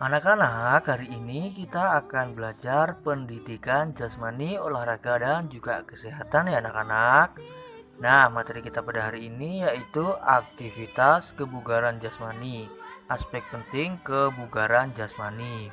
Anak-anak, hari ini kita akan belajar pendidikan jasmani, olahraga, dan juga kesehatan ya anak-anak. Nah, materi kita pada hari ini yaitu aktivitas kebugaran jasmani, aspek penting kebugaran jasmani.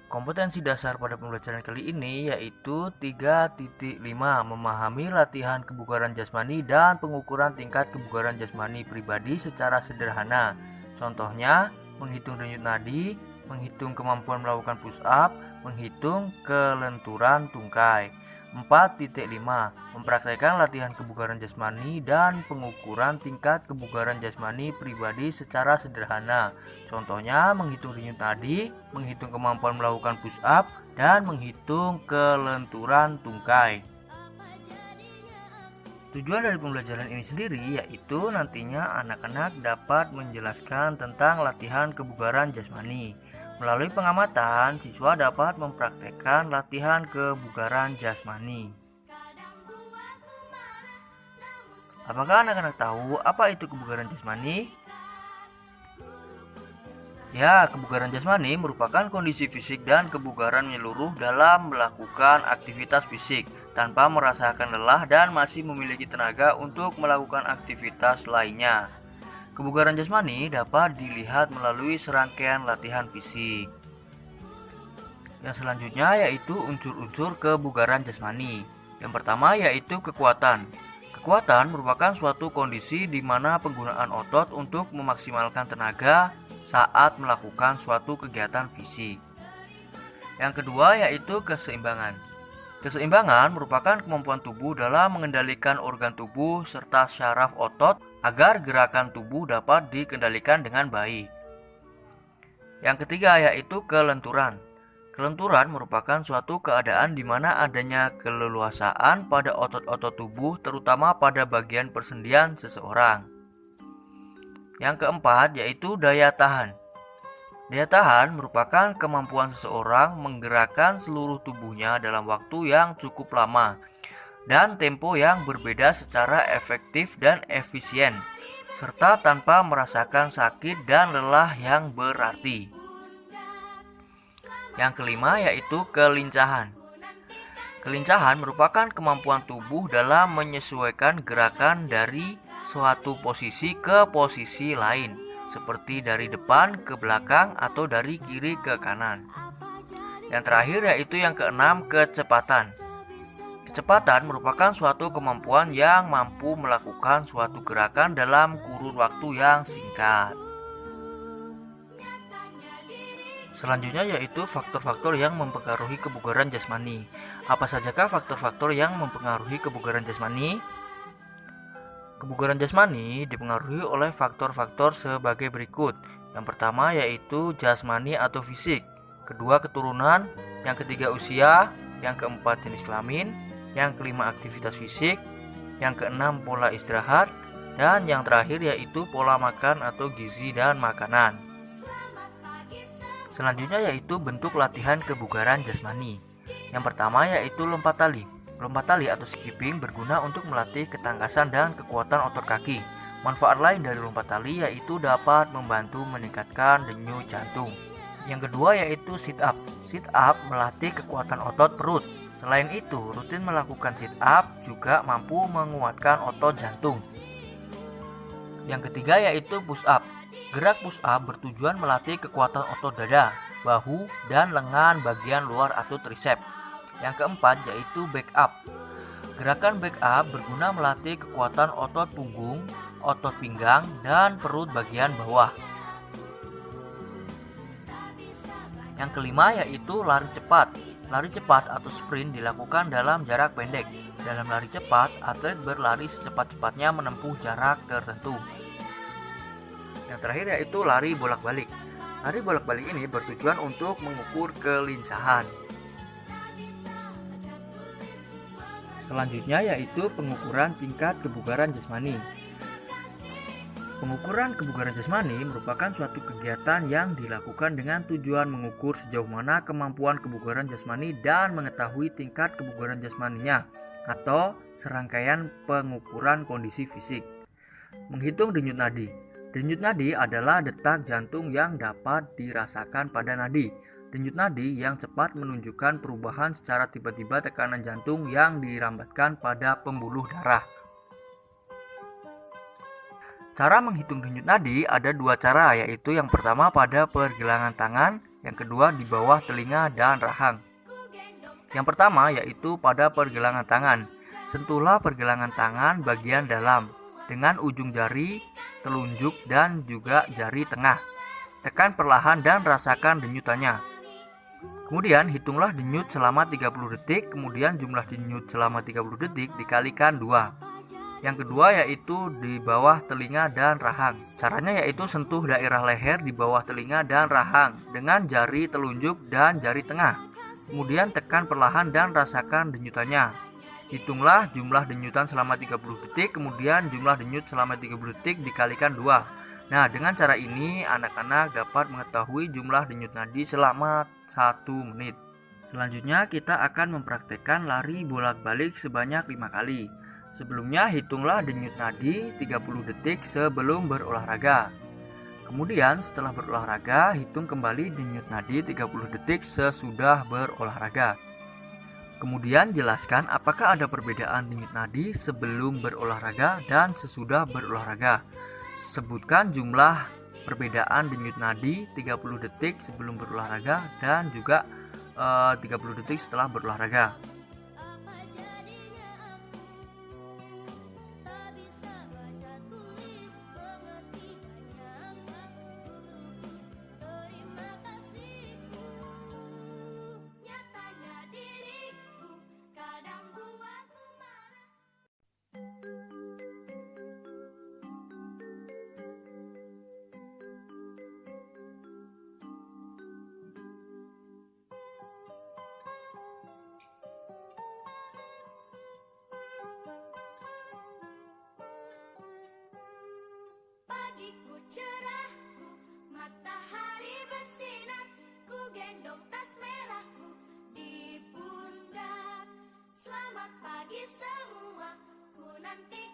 Kompetensi dasar pada pembelajaran kali ini yaitu 3.5 memahami latihan kebugaran jasmani dan pengukuran tingkat kebugaran jasmani pribadi secara sederhana. Contohnya, menghitung denyut nadi, menghitung kemampuan melakukan push up, menghitung kelenturan tungkai. 4.5 mempraktekkan latihan kebugaran jasmani dan pengukuran tingkat kebugaran jasmani pribadi secara sederhana. Contohnya menghitung denyut nadi, menghitung kemampuan melakukan push up, dan menghitung kelenturan tungkai. Tujuan dari pembelajaran ini sendiri yaitu nantinya anak-anak dapat menjelaskan tentang latihan kebugaran jasmani. Melalui pengamatan, siswa dapat mempraktekkan latihan kebugaran jasmani. Apakah anak-anak tahu apa itu kebugaran jasmani? Ya, kebugaran jasmani merupakan kondisi fisik dan kebugaran menyeluruh dalam melakukan aktivitas fisik tanpa merasakan lelah dan masih memiliki tenaga untuk melakukan aktivitas lainnya. Kebugaran jasmani dapat dilihat melalui serangkaian latihan fisik. Yang selanjutnya yaitu unsur-unsur kebugaran jasmani. Yang pertama yaitu kekuatan. Kekuatan merupakan suatu kondisi di mana penggunaan otot untuk memaksimalkan tenaga saat melakukan suatu kegiatan fisik. Yang kedua yaitu keseimbangan. Keseimbangan merupakan kemampuan tubuh dalam mengendalikan organ tubuh serta syaraf otot agar gerakan tubuh dapat dikendalikan dengan baik. Yang ketiga yaitu kelenturan. Kelenturan merupakan suatu keadaan di mana adanya keleluasaan pada otot-otot tubuh terutama pada bagian persendian seseorang. Yang keempat yaitu daya tahan. Daya tahan merupakan kemampuan seseorang menggerakkan seluruh tubuhnya dalam waktu yang cukup lama dan tempo yang berbeda secara efektif dan efisien, serta tanpa merasakan sakit dan lelah yang berarti. Yang kelima yaitu kelincahan. Kelincahan merupakan kemampuan tubuh dalam menyesuaikan gerakan dari suatu posisi ke posisi lain, seperti dari depan ke belakang atau dari kiri ke kanan. Yang terakhir yaitu yang keenam, kecepatan. Kecepatan merupakan suatu kemampuan yang mampu melakukan suatu gerakan dalam kurun waktu yang singkat. Selanjutnya yaitu faktor-faktor yang mempengaruhi kebugaran jasmani. Apa sajakah faktor-faktor yang mempengaruhi kebugaran jasmani? Kebugaran jasmani dipengaruhi oleh faktor-faktor sebagai berikut. Yang pertama yaitu jasmani atau fisik, kedua keturunan, yang ketiga usia, yang keempat jenis kelamin, yang kelima aktivitas fisik, yang keenam pola istirahat, dan yang terakhir yaitu pola makan atau gizi dan makanan. Selanjutnya yaitu bentuk latihan kebugaran jasmani. Yang pertama yaitu lompat tali. Lompat tali atau skipping berguna untuk melatih ketangkasan dan kekuatan otot kaki. Manfaat lain dari lompat tali yaitu dapat membantu meningkatkan denyut jantung. Yang kedua yaitu sit up. Sit up melatih kekuatan otot perut. Selain itu, rutin melakukan sit up juga mampu menguatkan otot jantung. Yang ketiga yaitu push up. Gerak push up bertujuan melatih kekuatan otot dada, bahu, dan lengan bagian luar atau tricep. Yang keempat yaitu back up. Gerakan back up berguna melatih kekuatan otot punggung, otot pinggang, dan perut bagian bawah. Yang kelima yaitu lari cepat. Lari cepat atau sprint dilakukan dalam jarak pendek. Dalam lari cepat, atlet berlari secepat-cepatnya menempuh jarak tertentu. Yang terakhir yaitu lari bolak-balik. Lari bolak-balik ini bertujuan untuk mengukur kelincahan. Selanjutnya yaitu pengukuran tingkat kebugaran jasmani. Pengukuran kebugaran jasmani merupakan suatu kegiatan yang dilakukan dengan tujuan mengukur sejauh mana kemampuan kebugaran jasmani dan mengetahui tingkat kebugaran jasmaninya atau serangkaian pengukuran kondisi fisik. Menghitung denyut nadi. Denyut nadi adalah detak jantung yang dapat dirasakan pada nadi. Denyut nadi yang cepat menunjukkan perubahan secara tiba-tiba tekanan jantung yang dirambatkan pada pembuluh darah. Cara menghitung denyut nadi ada dua cara, yaitu yang pertama pada pergelangan tangan, yang kedua di bawah telinga dan rahang. Yang pertama yaitu pada pergelangan tangan. Sentuhlah pergelangan tangan bagian dalam dengan ujung jari, telunjuk, dan juga jari tengah. Tekan perlahan dan rasakan denyutannya. Kemudian hitunglah denyut selama 30 detik, kemudian jumlah denyut selama 30 detik dikalikan 2. Yang kedua yaitu di bawah telinga dan rahang. Caranya yaitu sentuh daerah leher di bawah telinga dan rahang dengan jari telunjuk dan jari tengah. Kemudian tekan perlahan dan rasakan denyutannya. Hitunglah jumlah denyutan selama 30 detik, kemudian jumlah denyut selama 30 detik dikalikan 2. Nah, dengan cara ini anak-anak dapat mengetahui jumlah denyut nadi selama 1 menit. Selanjutnya kita akan mempraktekkan lari bolak-balik sebanyak 5 kali. Sebelumnya hitunglah denyut nadi 30 detik sebelum berolahraga. Kemudian setelah berolahraga, hitung kembali denyut nadi 30 detik sesudah berolahraga. Kemudian jelaskan apakah ada perbedaan denyut nadi sebelum berolahraga dan sesudah berolahraga. Sebutkan jumlah perbedaan denyut nadi 30 detik sebelum berolahraga dan juga 30 detik setelah berolahraga. Pagiku cerahku, matahari bersinar, ku gendong tas merahku di pundak. Selamat pagi semua, ku nanti